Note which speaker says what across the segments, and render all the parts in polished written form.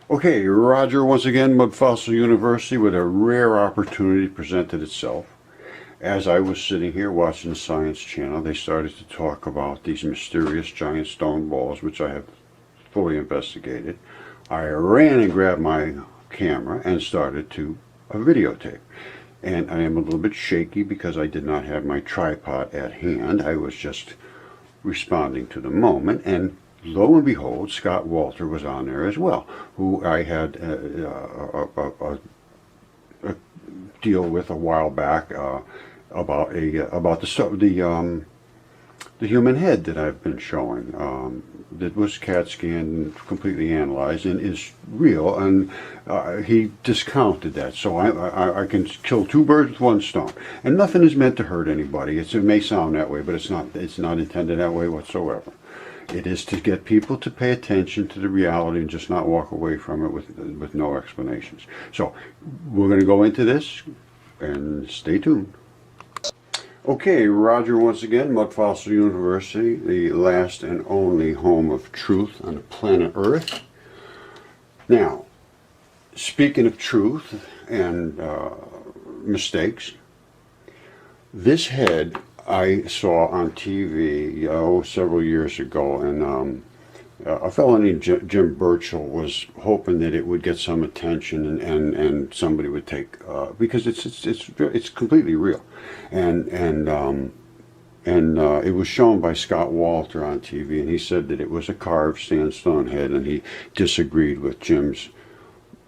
Speaker 1: Okay, Roger once again, Mud Fossil University, with a rare opportunity presented itself. As I was sitting here watching the Science Channel, they started to talk about these mysterious giant stone balls, which I have fully investigated. I ran and grabbed my camera and started to videotape. And I am a little bit shaky because I did not have my tripod at hand. I was just responding to the moment, and lo and behold, Scott Walter was on there as well, who I had a deal with a while back about the human head that I've been showing. That was CAT scanned and completely analyzed and is real, and he discounted that. So I can kill two birds with one stone, and nothing is meant to hurt anybody. It may sound that way, but it's not intended that way whatsoever. It is to get people to pay attention to the reality and just not walk away from it with no explanations. So we're going to go into this, and stay tuned. Okay, Roger once again, Mud Fossil University, the last and only home of truth on the planet Earth. Now, speaking of truth and mistakes, this head I saw on TV several years ago, and a fellow named Jim Burchell was hoping that it would get some attention and somebody would take because it's completely real, and it was shown by Scott Walter on TV, and he said that it was a carved sandstone head, and he disagreed with Jim's,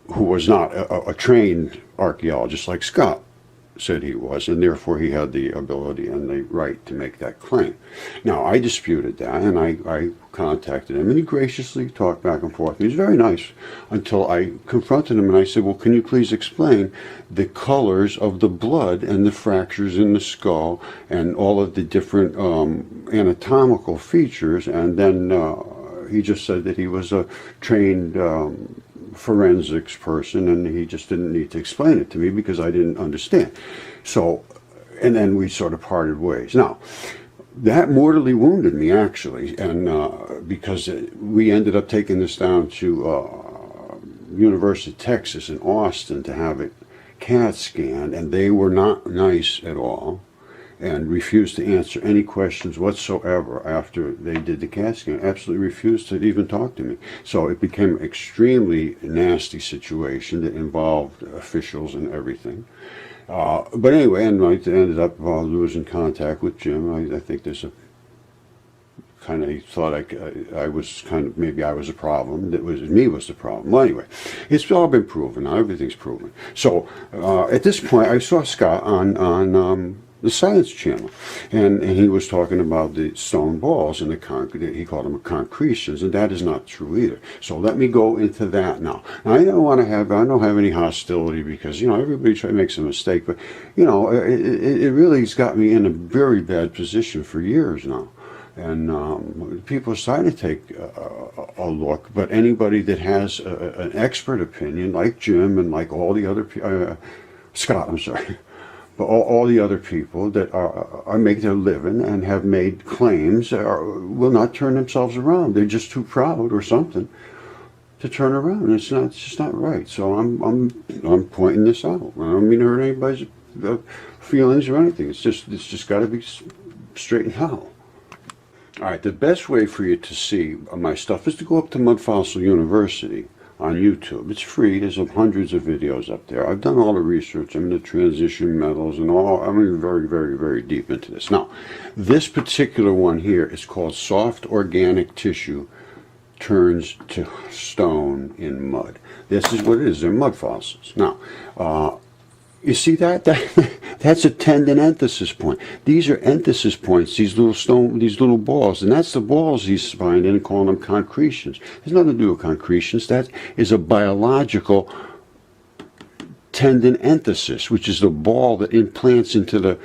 Speaker 1: who was not a trained archaeologist like Scott said he was, and therefore he had the ability and the right to make that claim. Now, I disputed that, and I contacted him, and he graciously talked back and forth. He was very nice until I confronted him, and I said, well, can you please explain the colors of the blood and the fractures in the skull and all of the different anatomical features? And then he just said that he was a trained forensics person, and he just didn't need to explain it to me because I didn't understand. So, and then we sort of parted ways. Now, that mortally wounded me, actually, and because we ended up taking this down to University of Texas in Austin to have it CAT scanned, and they were not nice at all and refused to answer any questions whatsoever after they did the CAT scan. Absolutely refused to even talk to me. So it became an extremely nasty situation that involved officials and everything. But anyway, and I ended up losing contact with Jim. I think there's a kind of, he thought I was kind of, maybe I was a problem. That was me was the problem. Well, anyway, it's all been proven. Now everything's proven. So at this point, I saw Scott on the Science Channel, and he was talking about the stone balls and the concrete. He called them concretions, and that is not true either. So let me go into that now. I don't have any hostility because, you know, everybody makes a mistake, but, you know, it really has got me in a very bad position for years now. And people are starting to take a look, but anybody that has an expert opinion, like Jim and like all the other, Scott, I'm sorry, but all the other people that are making their living and have made claims will not turn themselves around. They're just too proud or something to turn around. It's just not right. So I'm pointing this out. I don't mean to hurt anybody's feelings or anything. It's just got to be straightened out. All right, the best way for you to see my stuff is to go up to Mud Fossil University on YouTube. It's free. There's hundreds of videos up there. I've done all the research. I'm into transition metals and all. I'm very, very, very deep into this. Now, this particular one here is called Soft Organic Tissue Turns to Stone in Mud. This is what it is. They're mud fossils. Now, you see that? That's a tendon enthesis point. These are enthesis points, these little balls, and that's the balls he's finding and calling them concretions. There's nothing to do with concretions. That is a biological tendon enthesis, which is the ball that implants into the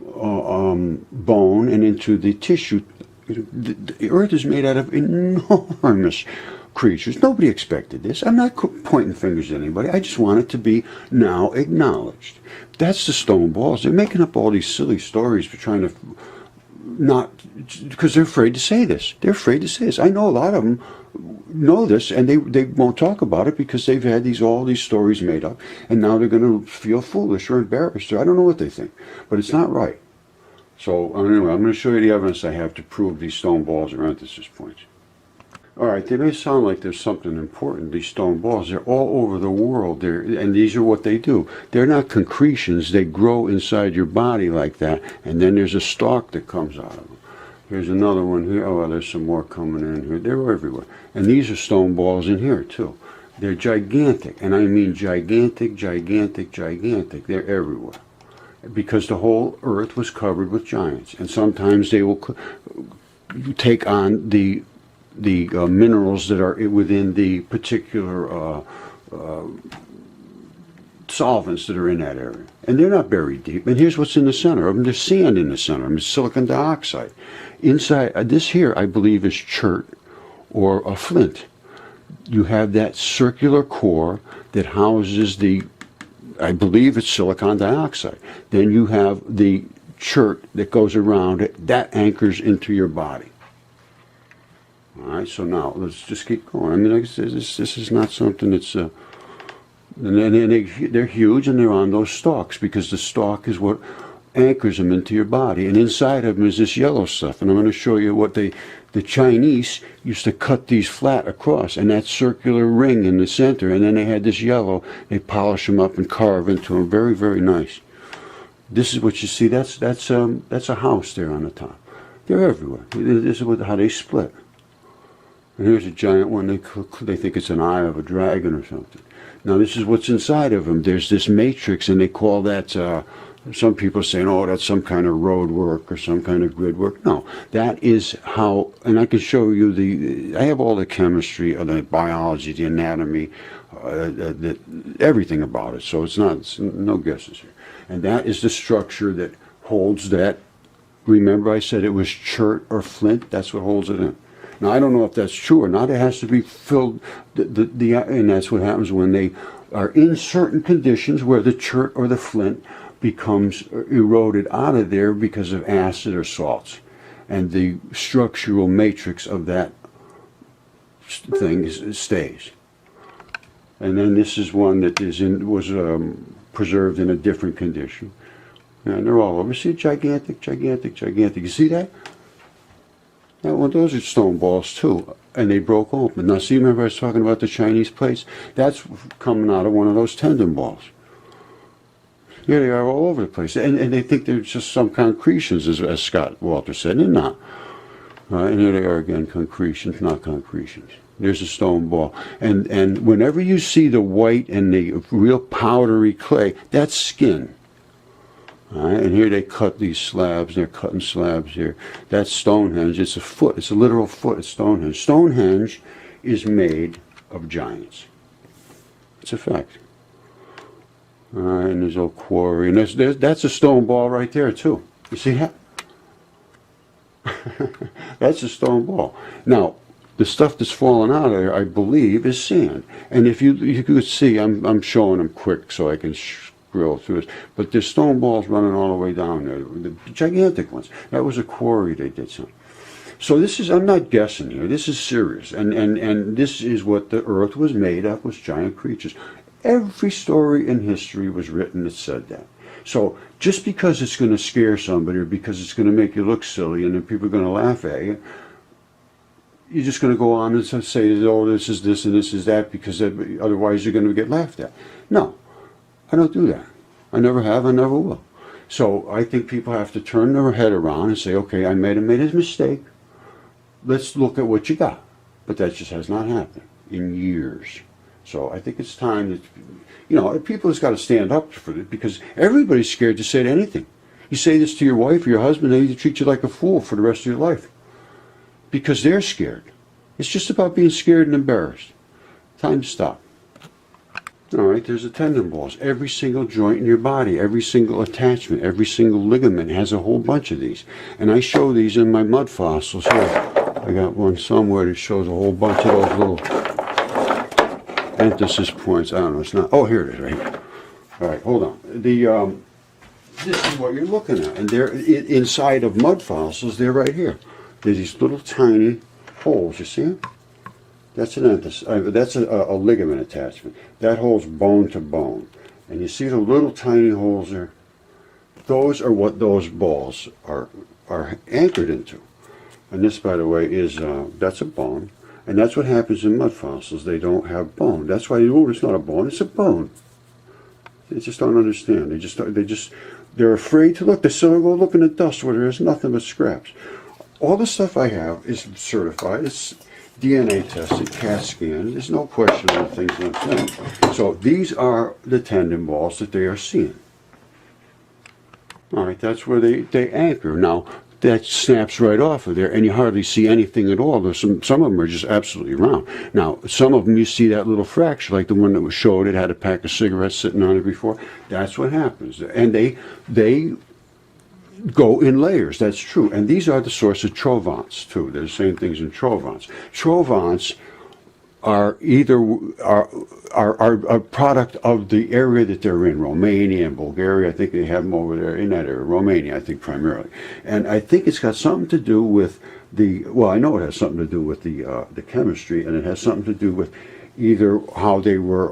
Speaker 1: bone and into the tissue. The earth is made out of enormous creatures. Nobody expected this. I'm not pointing fingers at anybody. I just want it to be now acknowledged. That's the stone balls. They're making up all these silly stories for trying to not, because they're afraid to say this. They're afraid to say this. I know a lot of them know this, and they won't talk about it because they've had all these stories made up, and now they're going to feel foolish or embarrassed. Or I don't know what they think, but it's not right. So anyway, I'm going to show you the evidence I have to prove these stone balls are antithesis points. All right, they may sound like there's something important. These stone balls, they're all over the world. And these are what they do. They're not concretions. They grow inside your body like that, and then there's a stalk that comes out of them. Here's another one here. Oh, well, there's some more coming in here. They're everywhere. And these are stone balls in here, too. They're gigantic, and I mean gigantic, gigantic, gigantic. They're everywhere. Because the whole earth was covered with giants. And sometimes they will take on the minerals that are within the particular solvents that are in that area. And they're not buried deep. And here's what's in the center of them. There's sand in the center of them. It's silicon dioxide. Inside, this here, I believe, is chert or a flint. You have that circular core that houses I believe it's silicon dioxide. Then you have the chert that goes around it. That anchors into your body. All right, so now let's just keep going. I mean, like I said, this is not something that's, and they're huge, and they're on those stalks because the stalk is what anchors them into your body. And inside of them is this yellow stuff. And I'm going to show you what the Chinese used to cut these flat across, and that circular ring in the center. And then they had this yellow. They polish them up and carve into them. Very, very nice. This is what you see. That's a house there on the top. They're everywhere. This is how they split. And here's a giant one. They think it's an eye of a dragon or something. Now this is what's inside of them. There's this matrix, and they call that, some people saying, oh, that's some kind of road work or some kind of grid work. No, that is how, and I can show you I have all the chemistry, the biology, the anatomy, everything about it. So it's no guesses here. And that is the structure that holds that. Remember I said it was chert or flint? That's what holds it in. Now, I don't know if that's true or not. It has to be filled, and that's what happens when they are in certain conditions where the chert or the flint becomes eroded out of there because of acid or salts. And the structural matrix of that thing stays. And then this is one that was preserved in a different condition. And they're all over. See, gigantic, gigantic, gigantic. You see that? Yeah, well, those are stone balls too, and they broke open. Now, see, remember I was talking about the Chinese plates? That's coming out of one of those tendon balls. Here they are all over the place, and they think they're just some concretions, as Scott Walter said, and they're not. And here they are again, concretions, not concretions. There's a stone ball, and whenever you see the white and the real powdery clay, that's skin. All right, and here they cut these slabs. They're cutting slabs here. That's Stonehenge. It's a foot. It's a literal foot. It's Stonehenge. Stonehenge is made of giants. It's a fact. All right, and there's a quarry. And that's a stone ball right there, too. You see that? That's a stone ball. Now, the stuff that's falling out of there, I believe, is sand. And if you could see, I'm showing them quick so I can drill through this. But there's stone balls running all the way down there, the gigantic ones. That was a quarry they did some. So this is, I'm not guessing here, this is serious. And this is what the earth was made of, was giant creatures. Every story in history was written that said that. So just because it's going to scare somebody or because it's going to make you look silly and then people are going to laugh at you, you're just going to go on and say, oh, this is this and this is that, because otherwise you're going to get laughed at. No. I don't do that. I never have, I never will. So I think people have to turn their head around and say, okay, I made a mistake. Let's look at what you got. But that just has not happened in years. So I think it's time that, people has got to stand up for it, because everybody's scared to say anything. You say this to your wife or your husband, they need to treat you like a fool for the rest of your life. Because they're scared. It's just about being scared and embarrassed. Time to stop. All right, there's the tendon balls. Every single joint in your body, every single attachment, every single ligament has a whole bunch of these. And I show these in my mud fossils here. I got one somewhere that shows a whole bunch of those little antithesis points. I don't know, it's not. Oh, here it is, right here. All right, hold on. this is what you're looking at. And they're inside of mud fossils, they're right here. There's these little tiny holes, you see them? That's a ligament attachment. That holds bone to bone. And you see the little tiny holes there? Those are what those balls are anchored into. And this, by the way, is that's a bone. And that's what happens in mud fossils. They don't have bone. That's why it's not a bone, it's a bone. They just don't understand. They're afraid to look. They still go look in the dust where there's nothing but scraps. All the stuff I have is certified. It's DNA tested, CAT scanned. There's no question on things I'm saying. So these are the tendon balls that they are seeing. All right, that's where they anchor. Now, that snaps right off of there, and you hardly see anything at all. There's some of them are just absolutely round. Now, some of them you see that little fracture, like the one that was showed. It had a pack of cigarettes sitting on it before. That's what happens, and they go in layers. That's true, and these are the source of trovants too. They're the same things in trovants. Trovants are either are a product of the area that they're in, Romania and Bulgaria. I think they have them over there in that area, Romania, I think primarily. And I think it's got something to do with I know it has something to do with the chemistry, and it has something to do with either how they were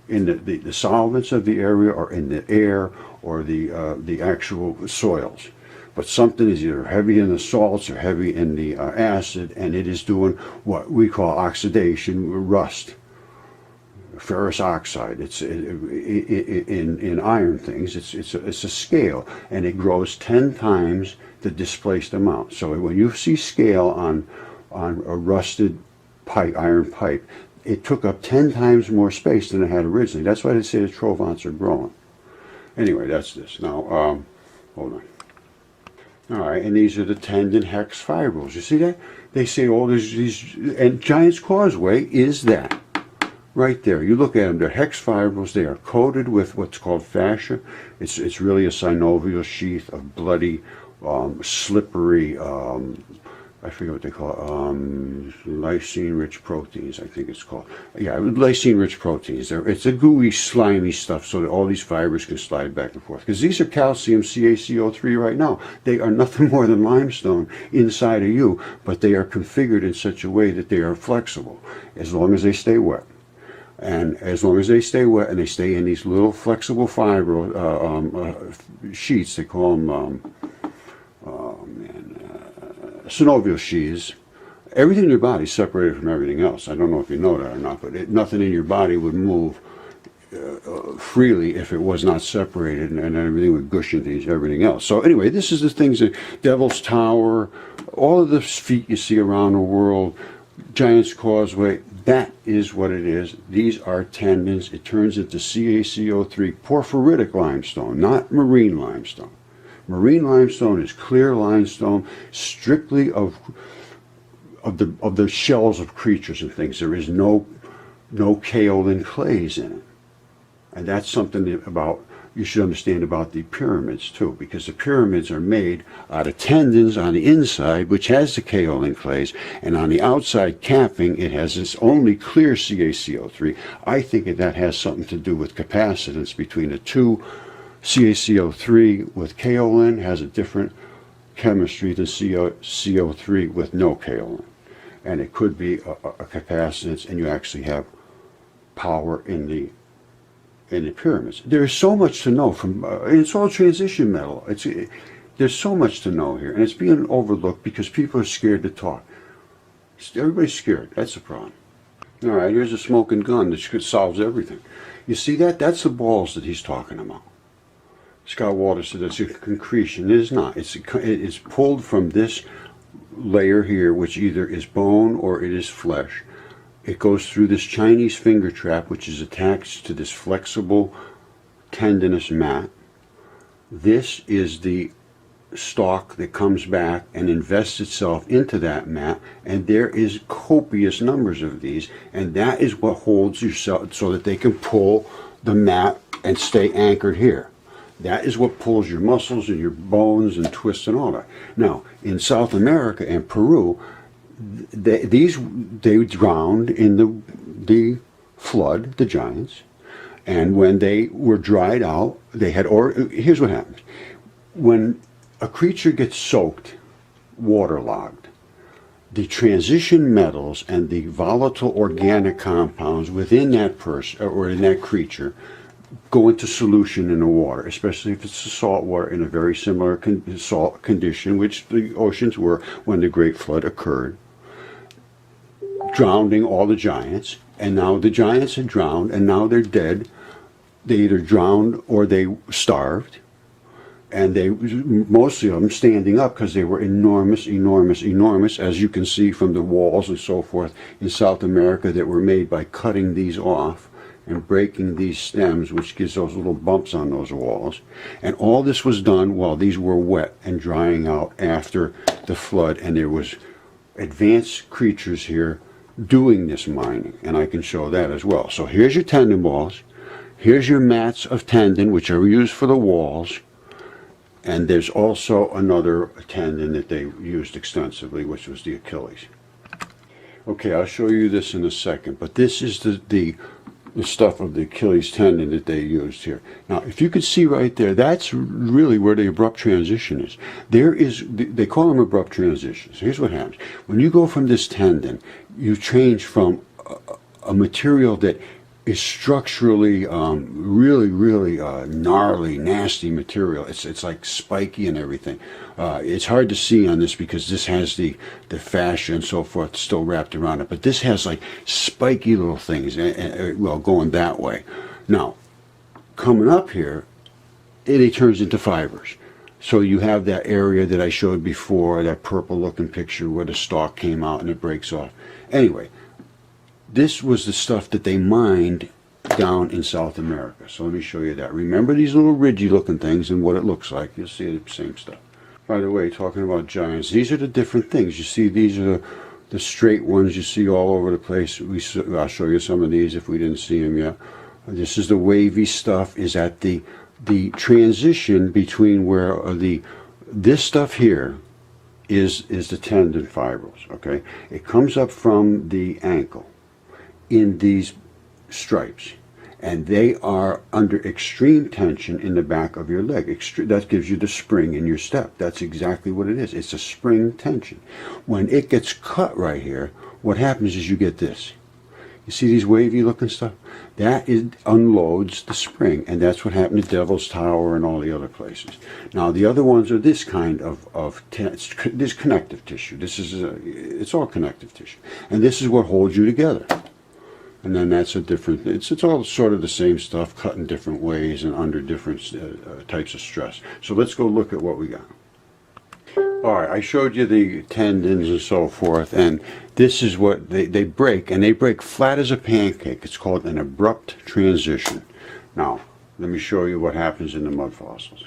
Speaker 1: in the solvents of the area, or in the air, or the actual soils. But something is either heavy in the salts or heavy in the acid, and it is doing what we call oxidation, rust, ferrous oxide. It's in iron things. It's a scale, and it grows 10 times the displaced amount. So when you see scale on a rusted pipe, iron pipe, it took up 10 times more space than it had originally. That's why they say the trovants are growing. Anyway, that's this. Now, hold on. All right, and these are the tendon hex fibrils. You see that? They say, oh, there's these, and Giant's Causeway is that. Right there. You look at them, they're hex fibrils. They are coated with what's called fascia. It's really a synovial sheath of bloody, slippery, I forget what they call it, lysine-rich proteins, I think it's called. Yeah, lysine-rich proteins. It's a gooey, slimy stuff so that all these fibers can slide back and forth. Because these are calcium CaCO3 right now. They are nothing more than limestone inside of you, but they are configured in such a way that they are flexible, as long as they stay wet. And as long as they stay wet and they stay in these little flexible fiber sheets, they call them, synovial sheaths. Everything in your body is separated from everything else. I don't know if you know that or not, but nothing in your body would move freely if it was not separated, and everything would gush into everything else. So anyway, this is the things that Devil's Tower, all of the feet you see around the world, Giant's Causeway, that is what it is. These are tendons. It turns into CaCO3 porphyritic limestone, not marine limestone. Marine limestone is clear limestone, strictly of the shells of creatures and things. There is no kaolin clays in it, and that's something you should understand about the pyramids too, because the pyramids are made out of tendons on the inside, which has the kaolin clays, and on the outside capping, it has its only clear CaCO3. I think that has something to do with capacitance between the two. CaCO3 with kaolin has a different chemistry than CO3 with no kaolin. And it could be a capacitance, and you actually have power in the pyramids. There's so much to know it's all transition metal. There's so much to know here, and it's being overlooked because people are scared to talk. Everybody's scared. That's the problem. All right, here's a smoking gun that solves everything. You see that? That's the balls that he's talking about. Scott Walter said it's a concretion. It is not. It's pulled from this layer here, which either is bone or it is flesh. It goes through this Chinese finger trap, which is attached to this flexible tendinous mat. This is the stalk that comes back and invests itself into that mat, and there is copious numbers of these, and that is what holds yourself so that they can pull the mat and stay anchored here. That is what pulls your muscles and your bones and twists and all that. Now, in South America and Peru, they drowned in the flood, the giants, And when they were dried out, they had, or here's what happens. When a creature gets soaked, waterlogged, the transition metals and the volatile organic compounds within that person or in that creature go into solution in the water, especially if it's salt water in a very similar salt condition, which the oceans were when the Great Flood occurred, drowning all the giants. And now the giants had drowned, and now they're dead. They either drowned or they starved. And they, mostly of them standing up because they were enormous, enormous, enormous, as you can see from the walls and so forth in South America that were made by cutting these off and breaking these stems, which gives those little bumps on those walls. And all this was done while these were wet and drying out after the flood, and there was advanced creatures here doing this mining, and I can show that as well. So here's your tendon balls, here's your mats of tendon, which are used for the walls. And there's also another tendon that they used extensively, which was the Achilles. Okay, I'll show you this in a second, but this is the stuff of the Achilles tendon that they used here. Now, if you can see right there, that's really where the abrupt transition is. There is, they call them abrupt transitions. Here's what happens. When you go from this tendon, you change from a material that is structurally really gnarly, nasty material. It's like spiky and everything. It's hard to see on this because this has the fascia and so forth still wrapped around it, but this has like spiky little things, well, going that way. Now, coming up here, it turns into fibers. So you have that area that I showed before, that purple looking picture where the stalk came out and it breaks off. Anyway, this was the stuff that they mined down in South America. So let me show you that. Remember these little ridgy looking things and what it looks like. You'll see the same stuff. By the way, talking about giants, these are the different things. You see, these are the straight ones you see all over the place. I'll show you some of these if we didn't see them yet. This is the wavy stuff, is at the transition between where this stuff here is the tendon fibrils, okay? It comes up from the ankle in these stripes, and they are under extreme tension in the back of your leg. That gives you the spring in your step. That's exactly what it is. It's a spring tension. When it gets cut right here, what happens is you get this. You see these wavy looking stuff? That unloads the spring, and that's what happened to Devil's Tower and all the other places. Now the other ones are this kind this connective tissue. This is it's all connective tissue, and this is what holds you together. And then that's a different, it's all sort of the same stuff, cut in different ways and under different types of stress. So let's go look at what we got. All right, I showed you the tendons and so forth, and this is what they break, and they break flat as a pancake. It's called an abrupt transition. Now, let me show you what happens in the mud fossils.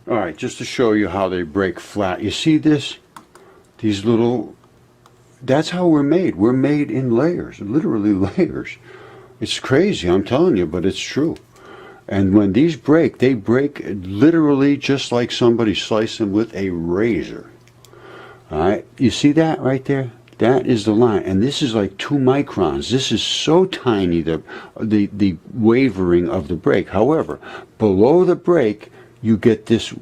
Speaker 1: All right, just to show you how they break flat. You see this? These little... That's how we're made. We're made in layers, literally layers. It's crazy, I'm telling you, but it's true. And when these break, they break literally just like somebody sliced them with a razor. All right, you see that right there? That is the line, and this is like 2 microns. This is so tiny, the wavering of the break. However, below the break, you get this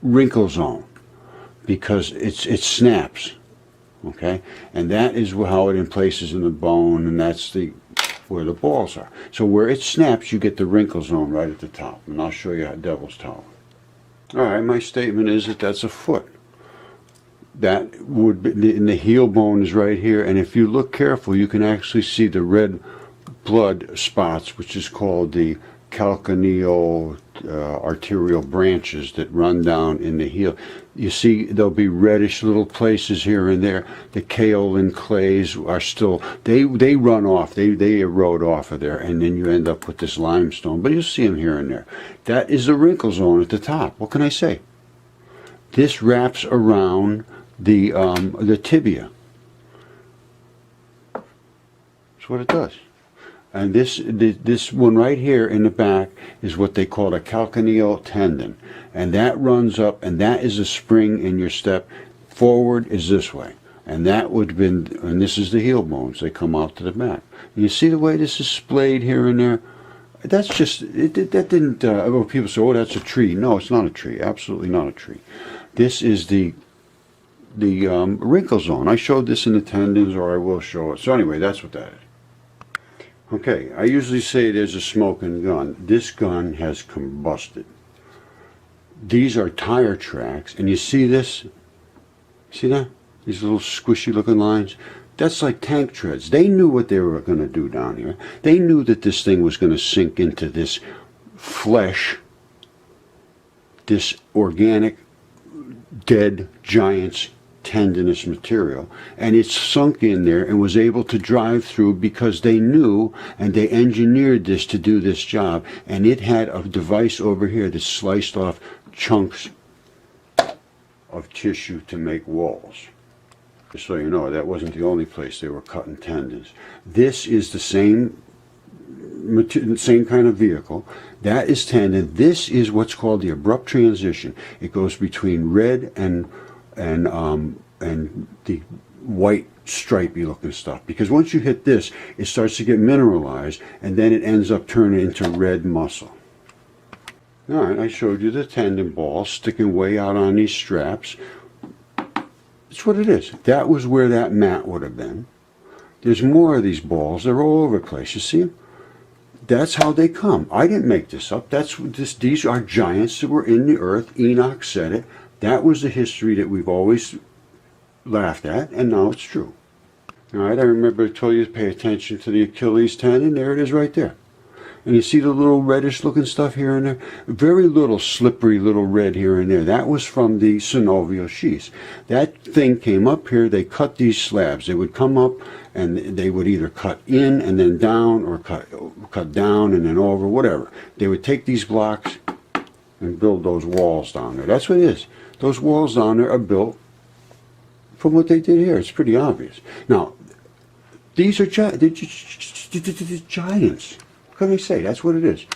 Speaker 1: wrinkle zone because it snaps. Okay, and that is how it emplaces in the bone, and that's where the balls are. So where it snaps, you get the wrinkle zone right at the top, and I'll show you how Devil's Tower. All right, my statement is that that's a foot. That would be, and the heel bone is right here, and if you look careful, you can actually see the red blood spots, which is called the calcaneal arterial branches that run down in the heel. You see there'll be reddish little places here and there. The kaolin clays are still, they run off, they erode off of there, and then you end up with this limestone, but you'll see them here and there. That is the wrinkle zone at the top. What can I say? This wraps around the tibia. That's what it does. And this one right here in the back is what they call a calcaneal tendon. And that runs up, and that is a spring in your step. Forward is this way. And that would have been, and this is the heel bones. They come out to the back. And you see the way this is splayed here and there? That's just, that didn't, well, people say, oh, that's a tree. No, it's not a tree. Absolutely not a tree. This is the wrinkle zone. I showed this in the tendons, or I will show it. So anyway, that's what that is. Okay, I usually say there's a smoking gun. This gun has combusted. These are tire tracks, and you see this? See that? These little squishy looking lines? That's like tank treads. They knew what they were going to do down here. They knew that this thing was going to sink into this flesh, this organic, dead giant's tendinous material, and it sunk in there and was able to drive through because they knew and they engineered this to do this job, and it had a device over here that sliced off chunks of tissue to make walls. Just so you know, that wasn't the only place they were cutting tendons. This is the same kind of vehicle. That is tendon. This is what's called the abrupt transition. It goes between red and the white stripy looking stuff, because once you hit this, it starts to get mineralized, and then it ends up turning into red muscle. All right, I showed you the tendon ball sticking way out on these straps. That's what it is. That was where that mat would have been. There's more of these balls. They're all over the place. You see them? That's how they come. I didn't make this up. These are giants that were in the earth. Enoch said it. That was the history that we've always laughed at, and now it's true. All right, I remember I told you to pay attention to the Achilles tendon. There it is right there. And you see the little reddish looking stuff here and there? Very little slippery little red here and there. That was from the synovial sheaths. That thing came up here. They cut these slabs. They would come up and they would either cut in and then down, or cut down and then over, whatever. They would take these blocks and build those walls down there. That's what it is. Those walls down there are built from what they did here. It's pretty obvious. Now, these are giants. What can I say? That's what it is.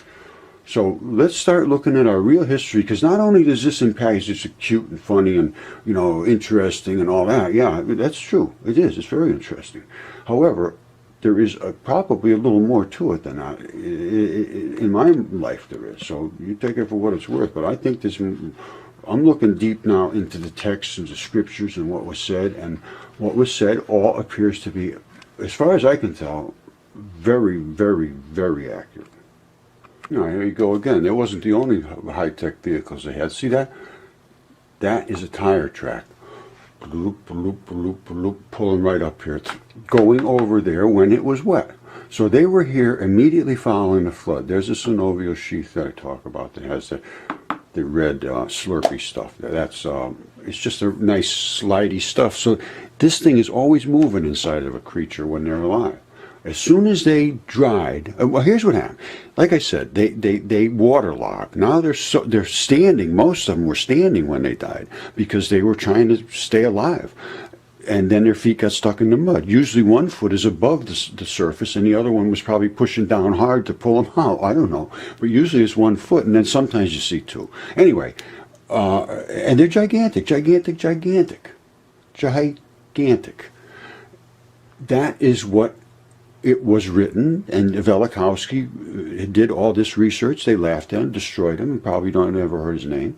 Speaker 1: So let's start looking at our real history, because not only does this impact, it's cute and funny and, you know, interesting and all that. Yeah, that's true. It is. It's very interesting. However, there is probably a little more to it than that. In my life there is. So you take it for what it's worth. But I think this, I'm looking deep now into the texts and the scriptures and what was said. And what was said all appears to be, as far as I can tell, very, very, very accurate. You know, here you go again. It wasn't the only high-tech vehicles they had. See that? That is a tire track. Loop, loop, loop, loop, pulling right up here. It's going over there when it was wet. So they were here immediately following the flood. There's a synovial sheath that I talk about that has the red slurpy stuff. That's it's just a nice slidey stuff. So this thing is always moving inside of a creature when they're alive. As soon as they dried, well, here's what happened. Like I said, they waterlogged. Now they're standing. Most of them were standing when they died because they were trying to stay alive. And then their feet got stuck in the mud. Usually one foot is above the surface, and the other one was probably pushing down hard to pull them out. I don't know. But usually it's 1 foot, and then sometimes you see two. Anyway, and they're gigantic, gigantic, gigantic. Gigantic. That is what it was written, and Velikovsky did all this research. They laughed at him, destroyed him, and probably don't ever heard his name.